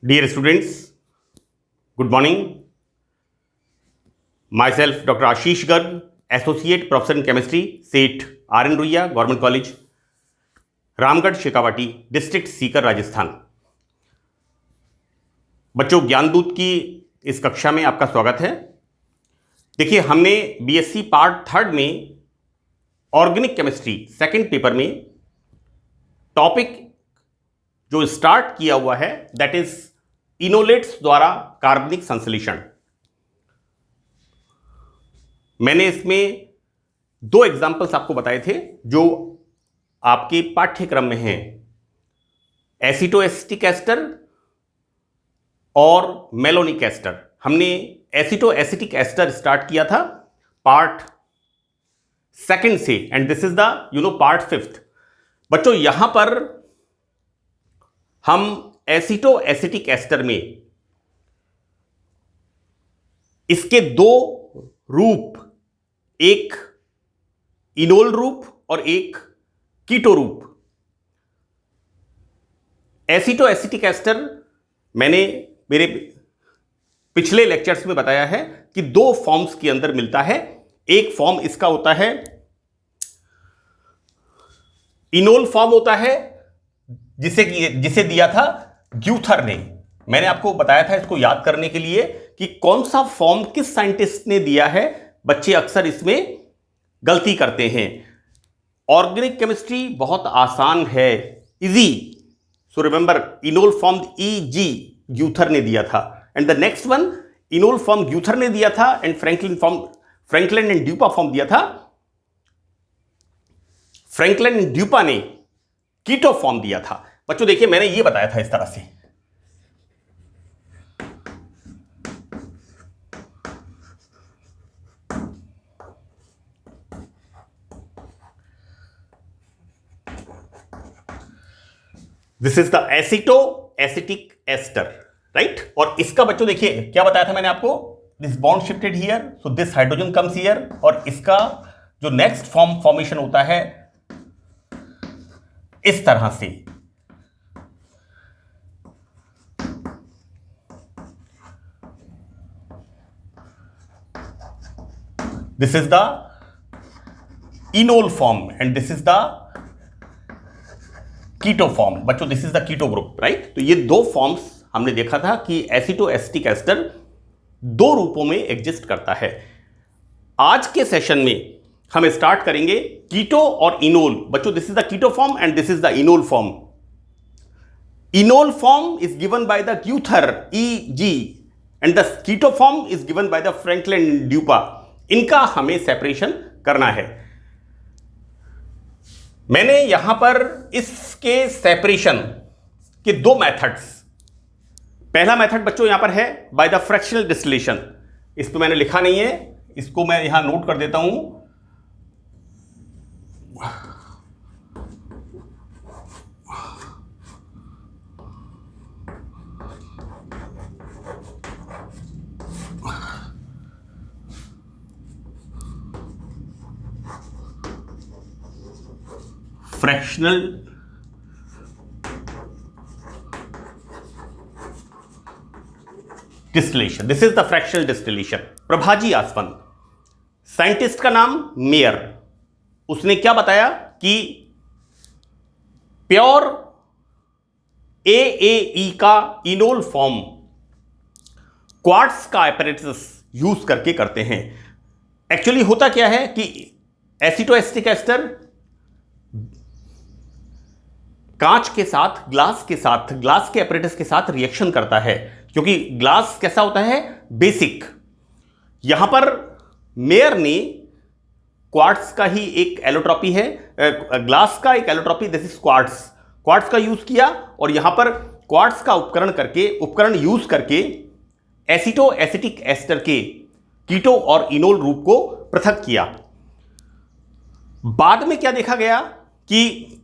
Dear students, good morning. Myself, Dr. Ashish Garg, Associate Professor in Chemistry, SET R.N. Ruia, Government College, Ramgarh Shekhawati, district Sikar, Rajasthan. बच्चों, ज्ञानदूत की इस कक्षा में आपका स्वागत है। देखिए, हमने बीएससी पार्ट थर्ड में ऑर्गेनिक केमिस्ट्री सेकंड पेपर में टॉपिक जो स्टार्ट किया हुआ है दैट इज इनोलेट्स द्वारा कार्बनिक संश्लेषण। मैंने इसमें दो एग्जाम्पल्स आपको बताए थे जो आपके पाठ्यक्रम में हैं, एसिटोएसिटिक एस्टर और मेलोनिक एस्टर। हमने एसिटोएसिटिक एस्टर स्टार्ट किया था पार्ट सेकंड से and this is the part fifth. बच्चों, यहां पर हम एसिटोएसिटिक एस्टर में इसके दो रूप, एक इनोल रूप और एक कीटो रूप। एसिटोएसिटिक एस्टर मैंने मेरे पिछले लेक्चर्स में बताया है कि दो फॉर्म्स के अंदर मिलता है। एक फॉर्म इसका होता है इनोल फॉर्म होता है जिसे दिया था ग्यूथर ने। मैंने आपको बताया था इसको याद करने के लिए कि कौन सा फॉर्म किस साइंटिस्ट ने दिया है। बच्चे अक्सर इसमें गलती करते हैं। ऑर्गेनिक केमिस्ट्री बहुत आसान है, easy. So remember, enol form EG Geuther ने दिया था and the next one enol form Geuther ने दिया था and Franklin and Duppa form दिया था। फ्रैंकलिन एंड ड्यूपा ने कीटो फॉर्म दिया था। बच्चों देखिए, मैंने ये बताया था इस तरह से। This is the acetoacetic ester, right. और इसका बच्चों देखिए क्या बताया था मैंने आपको, this bond shifted here, so this hydrogen comes here, और इसका जो नेक्स्ट फॉर्मेशन होता है इस तरह से। This is the enol form and this is the keto form. बच्चों, this is the keto group, right. तो ये दो फॉर्म्स हमने देखा था कि एसिटोएसिटिक एस्टर दो रूपों में एग्जिस्ट करता है। आज के सेशन में हम स्टार्ट करेंगे कीटो और इनोल। बच्चों, this is the keto form and this is the enol form. Enol form is given by the Geuther EG and the keto form is given by the Franklin Duppa. इनका हमें separation करना है। मैंने यहां पर इसके separation के दो मेथड्स, पहला मेथड बच्चों यहां पर है बाय द फ्रैक्शनल डिस्टिलेशन। इस पर मैंने लिखा नहीं है, इसको मैं यहां नोट कर देता हूं। Fractional distillation, this is the fractional distillation. प्रभाजी आसवन, साइंटिस्ट का नाम मेयर। उसने क्या बताया कि प्योर AAE का इनोल फॉर्म क्वार्ट्ज का apparatus यूज करके करते हैं। एक्चुअली होता क्या है कि एसिटोएसिटिक एस्टर कांच के साथ, ग्लास के apparatus के साथ रिएक्शन करता है, क्योंकि ग्लास कैसा होता है, बेसिक। यहां पर मेयर ने क्वार्ट्ज का ही एक एलोट्रॉपी है, ग्लास का एक एलोट्रॉपी, दिस इज क्वार्ट्ज का यूज किया और यहां पर क्वार्ट्ज का उपकरण यूज करके एसिटोएसिटिक एस्टर के कीटो और इनोल रूप को पृथक किया। बाद में क्या देखा गया कि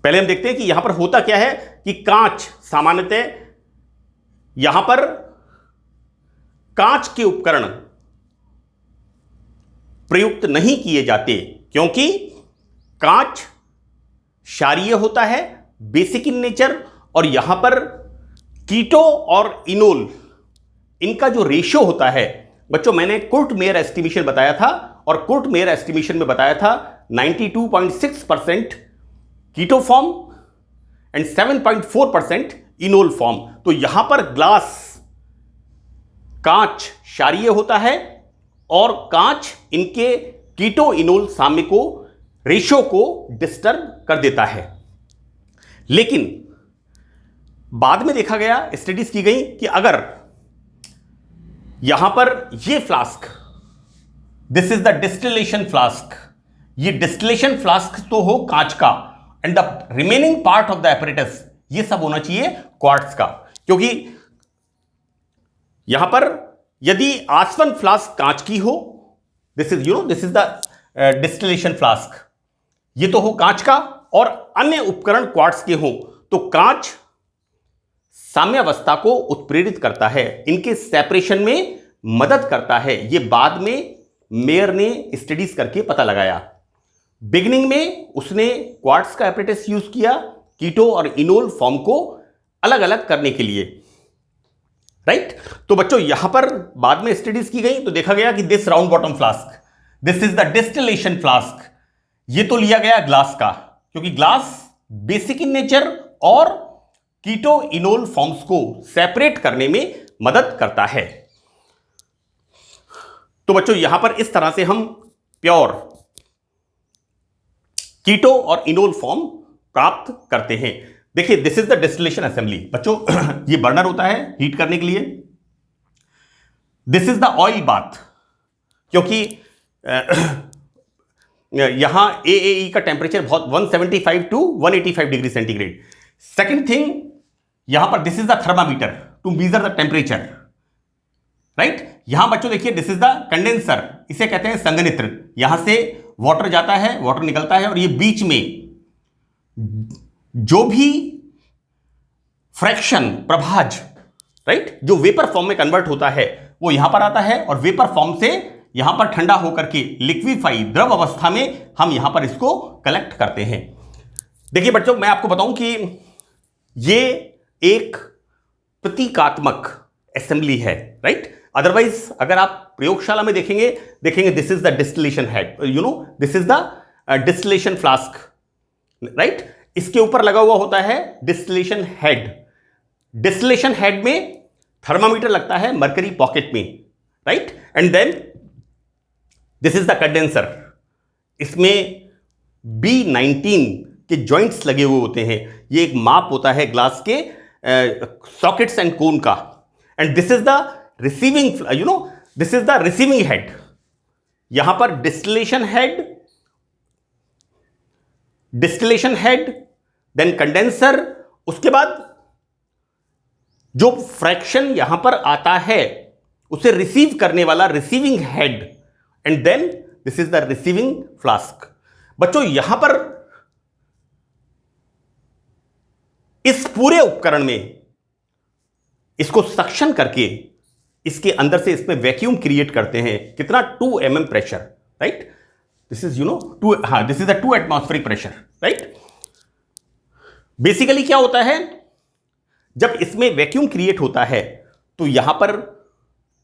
पहले हम देखते हैं कि यहां पर होता क्या है कि कांच, सामान्यतः यहां पर कांच के उपकरण प्रयुक्त नहीं किए जाते, क्योंकि कांच क्षारीय होता है, बेसिक इन नेचर, और यहां पर कीटो और इनोल, इनका जो रेशियो होता है बच्चों, मैंने कुर्ट मेयर एस्टिमेशन बताया था, और कुर्ट मेयर एस्टिमेशन में बताया था 92.6% keto form and 7.4% enol form. तो यहां पर ग्लास, कांच क्षारीय होता है, और कांच इनके कीटो इनोल साम्य को, रेशियो को डिस्टर्ब कर देता है। लेकिन बाद में देखा गया, स्टडीज की गई कि अगर यहां पर ये flask, this is the distillation flask, ये डिस्टिलेशन फ्लास्क तो हो कांच का, and the remaining part of the apparatus ये सब होना चाहिए क्वार्ट्ज का। क्योंकि यहां पर यदि आसवन फ्लास्क कांच की हो, this is this is the distillation flask, ये तो हो कांच का, और अन्य उपकरण क्वार्ट्ज के हो, तो कांच साम्यावस्था को उत्प्रेरित करता है, इनके सेपरेशन में मदद करता है। यह बाद में मेयर ने स्टडीज करके पता लगाया। बिगिनिंग में उसने क्वार्ट्ज का एपरेटस यूज किया कीटो और इनोल फॉर्म को अलग अलग करने के लिए, राइट। तो बच्चों यहां पर बाद में स्टडीज की गई तो देखा गया कि this round bottom flask, this is the distillation flask, ये तो लिया गया ग्लास का, क्योंकि ग्लास बेसिक इन नेचर और कीटो इनोल फॉर्म्स को सेपरेट करने में मदद करता है। तो बच्चों यहां पर इस तरह से हम प्योर कीटो और इनोल फॉर्म प्राप्त करते हैं। देखिए this is the distillation assembly बच्चों, ये बर्नर होता है हीट करने के लिए। This is the oil bath, क्योंकि यहां AAE का टेम्परेचर बहुत 175 to 185 degree centigrade. Second thing, यहां पर this is the thermometer to measure the temperature, right. यहां बच्चों देखिए दिस इज द कंडेंसर, इसे कहते हैं संघनित्र। यहां से वाटर जाता है, वाटर निकलता है, और ये बीच में जो भी फ्रैक्शन, प्रभाज, राइट, जो वेपर फॉर्म में कन्वर्ट होता है वो यहां पर आता है, और वेपर फॉर्म से यहां पर ठंडा होकर के लिक्विफाई, द्रव अवस्था में हम यहां पर इसको कलेक्ट करते हैं। देखिए बच्चों मैं आपको बताऊं कि ये एक प्रतीकात्मक असेंबली है, राइट। अदरवाइज अगर आप प्रयोगशाला में देखेंगे this is the distillation head, this is the distillation flask, right. इसके ऊपर लगा हुआ होता है डिस्टिलेशन हेड। डिस्टिलेशन हेड में थर्मामीटर लगता है मरकरी पॉकेट में, right. And then this is the condenser, इसमें B19 के जॉइंट्स लगे हुए होते हैं। ये एक माप होता है ग्लास के सॉकेट्स एंड कोन का। And this is the receiving, this is the receiving head. यहां पर डिस्टिलेशन हेड, देन कंडेंसर, उसके बाद जो फ्रैक्शन यहां पर आता है उसे रिसीव करने वाला receiving head, and then this is the receiving flask. बच्चों यहां पर इस पूरे उपकरण में इसको सक्शन करके इसके अंदर से इसमें वैक्यूम क्रिएट करते हैं। कितना? 2 mm pressure, right. This is this is the 2 atmospheric pressure, right. Basically क्या होता है, जब इसमें वैक्यूम क्रिएट होता है तो यहां पर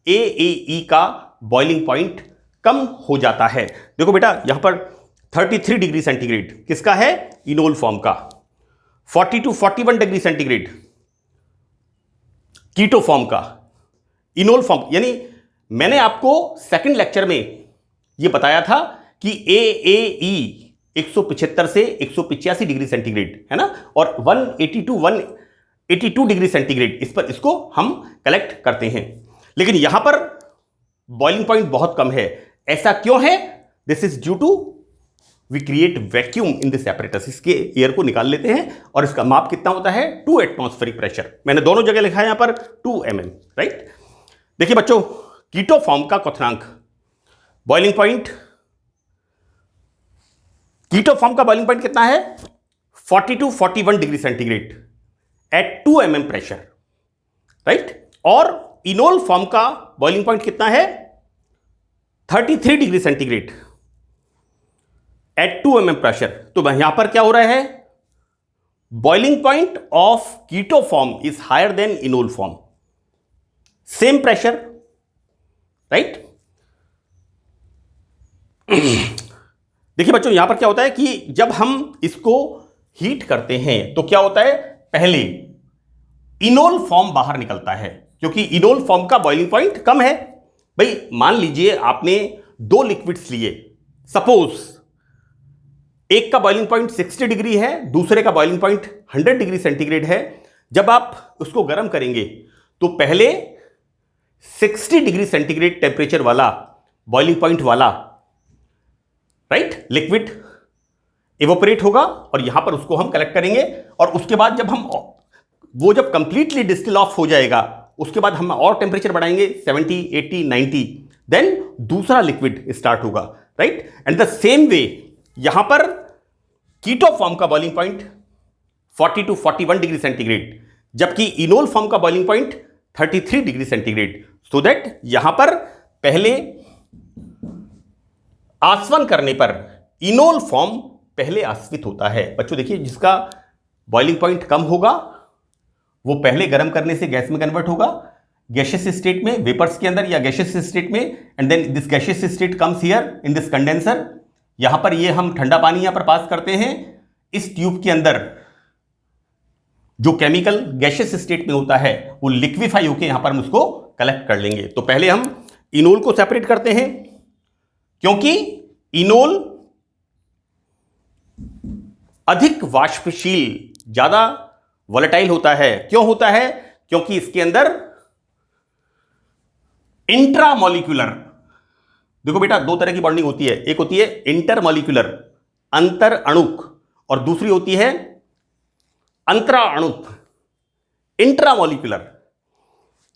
AAE का बॉइलिंग पॉइंट कम हो जाता है। देखो बेटा यहां पर 33 डिग्री सेंटीग्रेड किसका है? इनोल फॉर्म का। 40 to 41 degree centigrade keto form का। इनोल फॉर्म, यानी मैंने आपको सेकंड लेक्चर में यह बताया था कि AAE 175 से 185 डिग्री सेंटीग्रेड है ना, और 180 टू 182 डिग्री सेंटीग्रेड इस पर इसको हम कलेक्ट करते हैं। लेकिन यहां पर बॉइलिंग पॉइंट बहुत कम है। ऐसा क्यों है? This is due to we create vacuum in this apparatus. इसके एयर को निकाल लेते हैं और इसका माप कितना होता है? 2 एटमॉस्फेरिक प्रेशर। मैंने दोनों जगह लिखा है यहां पर 2 mm, राइट। देखिए बच्चों कीटो फॉर्म का क्वथनांक, बॉइलिंग पॉइंट, कीटो फॉर्म का बॉइलिंग पॉइंट कितना है? 40 to 41 degree centigrade at 2 mm pressure, right. और इनोल फॉर्म का बॉइलिंग पॉइंट कितना है? 33 degree centigrade at 2 mm pressure. तो यहां पर क्या हो रहा है? Boiling point of keto form is higher than enol form, same pressure, right. देखिए बच्चों, यहां पर क्या होता है कि जब हम इसको हीट करते हैं तो क्या होता है, पहले इनोल फॉर्म बाहर निकलता है, क्योंकि इनोल फॉर्म का बॉइलिंग पॉइंट कम है। भाई मान लीजिए आपने दो लिक्विड्स लिए, सपोज एक का बॉइलिंग पॉइंट 60 डिग्री है, दूसरे का बॉइलिंग पॉइंट 100 डिग्री सेंटीग्रेड है। जब आप उसको गर्म करेंगे तो पहले 60 डिग्री सेंटीग्रेड टेम्परेचर वाला बॉइलिंग पॉइंट वाला, राइट, लिक्विड इवोपरेट होगा और यहां पर उसको हम कलेक्ट करेंगे, और उसके बाद जब हम वो जब कंप्लीटली डिस्टिल ऑफ हो जाएगा उसके बाद हम और टेम्परेचर बढ़ाएंगे 70, 80, 90, देन दूसरा लिक्विड स्टार्ट होगा, right. And the same way यहां पर कीटो फॉर्म का boiling point 40 to 41 degree centigrade, जबकि इनोल फॉर्म का boiling point 33 degree centigrade, so that यहां पर पहले आसवन करने पर इनोल फॉर्म पहले आश्वित होता है। बच्चों देखिए, जिसका बॉइलिंग पॉइंट कम होगा वो पहले गर्म करने से गैस में कन्वर्ट होगा, गैशियस स्टेट में, वेपर्स के अंदर या गैशियस स्टेट में, and then this gaseous state comes here in this condenser. यहां पर ये हम ठंडा पानी यहां पर पास करते हैं, इस ट्यूब के अंदर जो केमिकल गैशियस स्टेट में होता है वो लिक्विफाई होकर यहां पर हम उसको कलेक्ट कर लेंगे। तो पहले हम इनोल को सेपरेट करते हैं, क्योंकि इनोल अधिक वाष्पशील, ज्यादा वोलेटाइल होता है। क्यों होता है? क्योंकि इसके अंदर इंट्रामॉलिक्यूलर, देखो बेटा दो तरह की बॉन्डिंग होती है, एक होती है इंटरमॉलिक्यूलर, अंतर अणुक, और दूसरी होती है अंतरा अणुक, इंट्रामॉलिक्यूलर।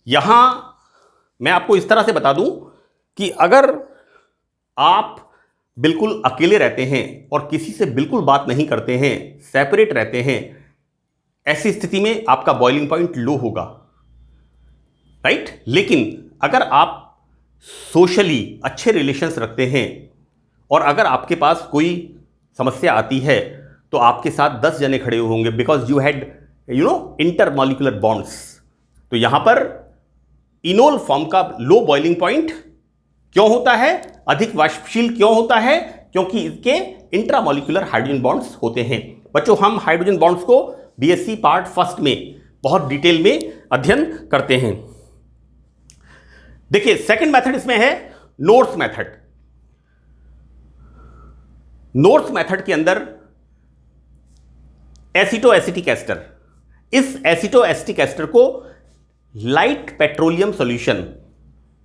यहां मैं आपको इस तरह से बता दूं कि अगर आप बिल्कुल अकेले रहते हैं और किसी से बिल्कुल बात नहीं करते हैं, सेपरेट रहते हैं, ऐसी स्थिति में आपका बॉइलिंग पॉइंट लो होगा, राइट। लेकिन अगर आप सोशली अच्छे रिलेशंस रखते हैं और अगर आपके पास कोई समस्या आती है तो आपके साथ 10 जने खड़े होंगे, because you had intermolecular bonds. तो यहां पर इनोल फॉर्म का लो बॉइलिंग पॉइंट क्यों होता है, अधिक वाष्पशील क्यों होता है? क्योंकि इसके इंट्रामॉलिक्यूलर हाइड्रोजन बॉन्ड्स होते हैं। बच्चों हम हाइड्रोजन बॉन्ड्स को बीएससी पार्ट फर्स्ट में बहुत डिटेल में अध्ययन करते हैं। देखिए सेकंड मेथड इसमें है नोर्स मेथड। नोर्स मेथड के अंदर एसीटो एसिटिक एस्टर, इस एसीटो एसिटिक एस्टर को लाइट पेट्रोलियम सॉल्यूशन,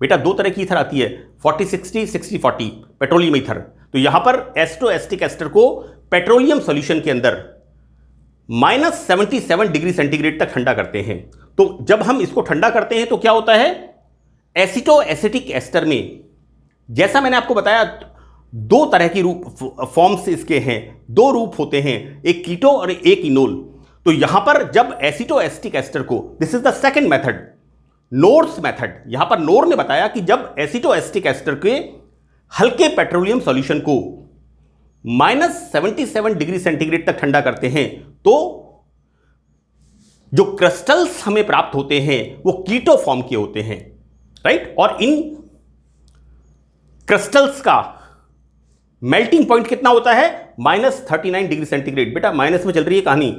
बेटा दो तरह की ईथर आती है, 40-60, 60-40 पेट्रोलियम ईथर। तो यहां पर एसीटो एसिटिक एस्टर को पेट्रोलियम सॉल्यूशन के अंदर -77 डिग्री सेंटीग्रेड तक ठंडा करते हैं। तो जब हम इसको ठंडा करते हैं तो क्या होता है, एसीटो एसिटिक एस्टर में, जैसा मैंने आपको बताया, दो तरह की रूप फॉर्म्स इसके हैं, दो रूप होते हैं, एक कीटो और एक इनोल। तो यहां पर जब एसीटो एसिटिक एस्टर को, this is the second method, Knorr's method, यहां पर नोर ने बताया कि जब एसीटो एसिटिक एस्टर के हल्के पेट्रोलियम सॉल्यूशन को -77 डिग्री सेंटीग्रेड तक ठंडा करते हैं तो जो क्रिस्टल्स हमें प्राप्त होते हैं वो कीटो फॉर्म के होते हैं, राइट। और इन क्रिस्टल्स का मेल्टिंग पॉइंट कितना होता है, -39 डिग्री सेंटीग्रेड। बेटा माइनस में चल रही है कहानी,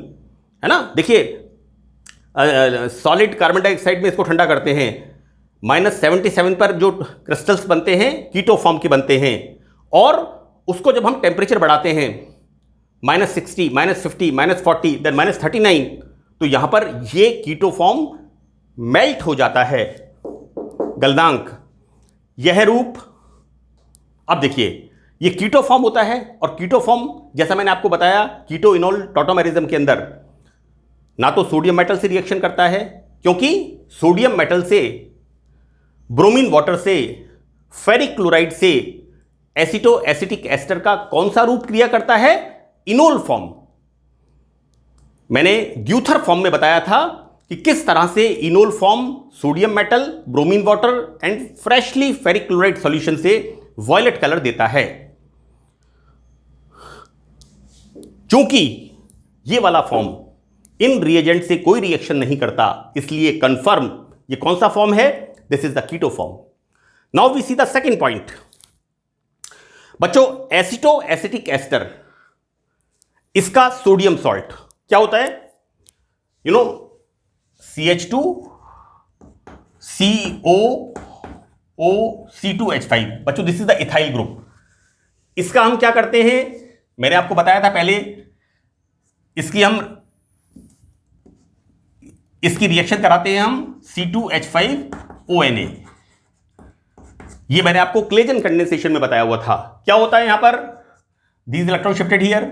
है ना। देखिए सॉलिड कार्बन डाइऑक्साइड में इसको ठंडा करते हैं, -77 पर जो क्रिस्टल्स बनते हैं कीटो फॉर्म के बनते हैं, और उसको जब हम टेम्परेचर बढ़ाते हैं -60, -50, -40, देन -39, तो यहां पर ये कीटो फॉर्म मेल्ट हो जाता है, गलनांक, यह रूप। अब देखिए ये कीटो फॉर्म होता है, और कीटो फॉर्म जैसा मैंने आपको बताया कीटो इनोल टॉटोमेरिज्म के अंदर ना तो सोडियम मेटल से रिएक्शन करता है, क्योंकि सोडियम मेटल से, ब्रोमीन वाटर से, फेरिक क्लोराइड से एसीटो एसिटिक एस्टर का कौन सा रूप क्रिया करता है, इनोल फॉर्म। मैंने ग्यूथर फॉर्म में बताया था कि किस तरह से enol form sodium metal, bromine water and freshly ferric chloride solution से वॉयलेट कलर देता है। चूंकि ये वाला फॉर्म इन रिएजेंट से कोई रिएक्शन नहीं करता, इसलिए कंफर्म ये कौन सा फॉर्म है? This is the keto form. Now we see the second point. बच्चों, एसिटो एसिटिक एस्टर, इसका सोडियम सॉल्ट क्या होता है? You know, CH2 COO C2H5। बच्चों, this is the ethyl group. इसका हम क्या करते हैं, मैंने आपको बताया था पहले, इसकी रिएक्शन कराते हैं हम C2H5ONA। ये मैंने आपको क्लेजन कंडेंसेशन में बताया हुआ था। क्या होता है यहां पर? these electron shifted here,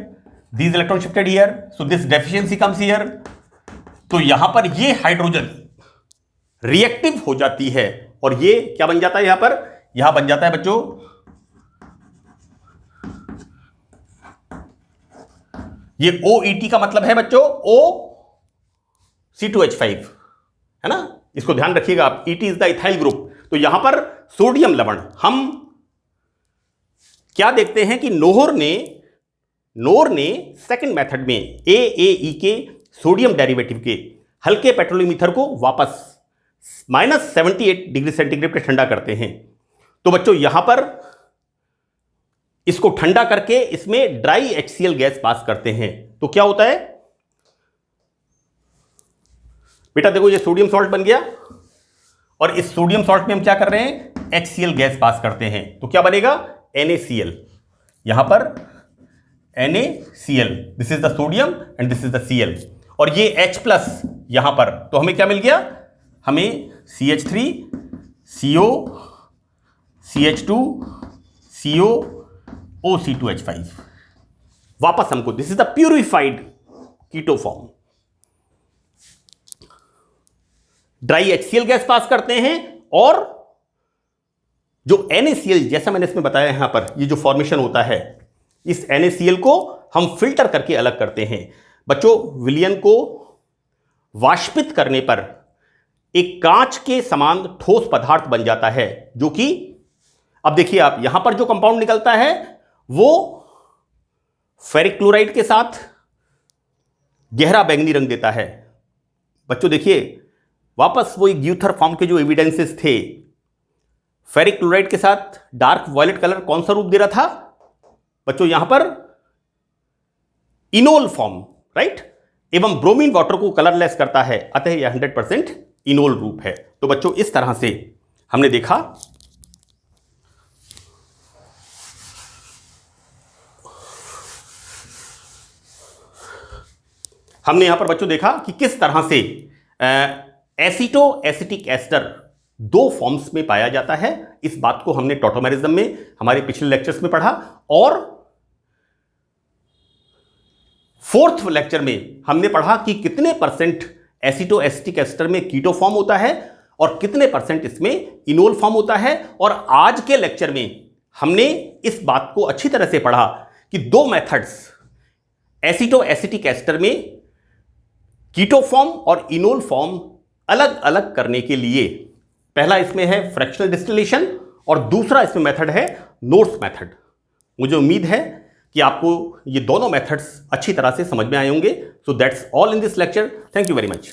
these electron shifted here, so this deficiency comes here। तो यहां पर ये हाइड्रोजन रिएक्टिव हो जाती है और ये क्या बन जाता है यहां पर? यहां बन जाता है बच्चों ये OET का मतलब है बच्चों O C2H5, है ना? इसको ध्यान रखिएगा आप। ET is the ethyl group. तो यहां पर सोडियम लवण, हम क्या देखते हैं कि नोहर ने सेकंड मेथड में AAE के सोडियम डेरिवेटिव के हल्के पेट्रोलियम ईथर को वापस -78 डिग्री सेंटीग्रेड पे ठंडा करते हैं। तो बच्चों यहां पर इसको ठंडा करके इसमें ड्राई HCl गैस पास करते हैं। तो क्या होता है बेटा? देखो, ये सोडियम सॉल्ट बन गया और इस सोडियम सॉल्ट में हम क्या कर रहे हैं? HCl गैस पास करते हैं। तो क्या बनेगा? NaCl। यहां पर NaCl, this is the sodium and this is the Cl, और ये H+ यहां पर। तो हमें क्या मिल गया? हमें CH3 CO CH2 CO OC2H5 वापस हमको, this is the purified keto form. Dry HCl gas pass करते हैं और जो NaCl, जैसा मैंने इसमें बताया यहां पर, ये जो फॉर्मेशन होता है, इस NaCl को हम फिल्टर करके अलग करते हैं। बच्चों, विलयन को वाष्पित करने पर एक कांच के समान ठोस पदार्थ बन जाता है, जो कि अब देखिए आप, यहां पर जो कंपाउंड निकलता है वो फेरिक क्लोराइड के साथ गहरा बैंगनी रंग देता है। बच्चों देखिए, वापस वो ग्यूथर फॉर्म के जो एविडेंसेस थे, फेरिक क्लोराइड के साथ डार्क वॉयलेट कलर कौन सा रूप दे रहा था बच्चों? यहां पर इनोल फॉर्म, राइट? एवं ब्रोमीन वाटर को कलरलेस करता है, अतः यह 100% इनोल रूप है। तो बच्चों, इस तरह से हमने देखा यहां पर बच्चों देखा कि किस तरह से एसिटो एसिटिक एस्टर दो फॉर्म्स में पाया जाता है। इस बात को हमने टॉटोमेरिज्म में हमारे पिछले लेक्चर्स में पढ़ा, और फोर्थ लेक्चर में हमने पढ़ा कि कितने परसेंट एसिटो एसिटिक एस्टर में कीटो फॉर्म होता है और कितने परसेंट इसमें इनोल फॉर्म होता है। और आज के लेक्चर में हमने इस बात को अच्छी तरह से पढ़ा कि दो मेथड्स एसिटो एसिटिक एस्टर में कीटो फॉर्म और इनोल फॉर्म अलग अलग करने के लिए, पहला इसमें है फ्रैक्शनल डिस्टिलेशन और दूसरा इसमें मेथड है नोर्स मेथड। मुझे उम्मीद है कि आपको ये दोनों मेथड्स अच्छी तरह से समझ में आए होंगे। So that's all in this lecture. Thank you very much.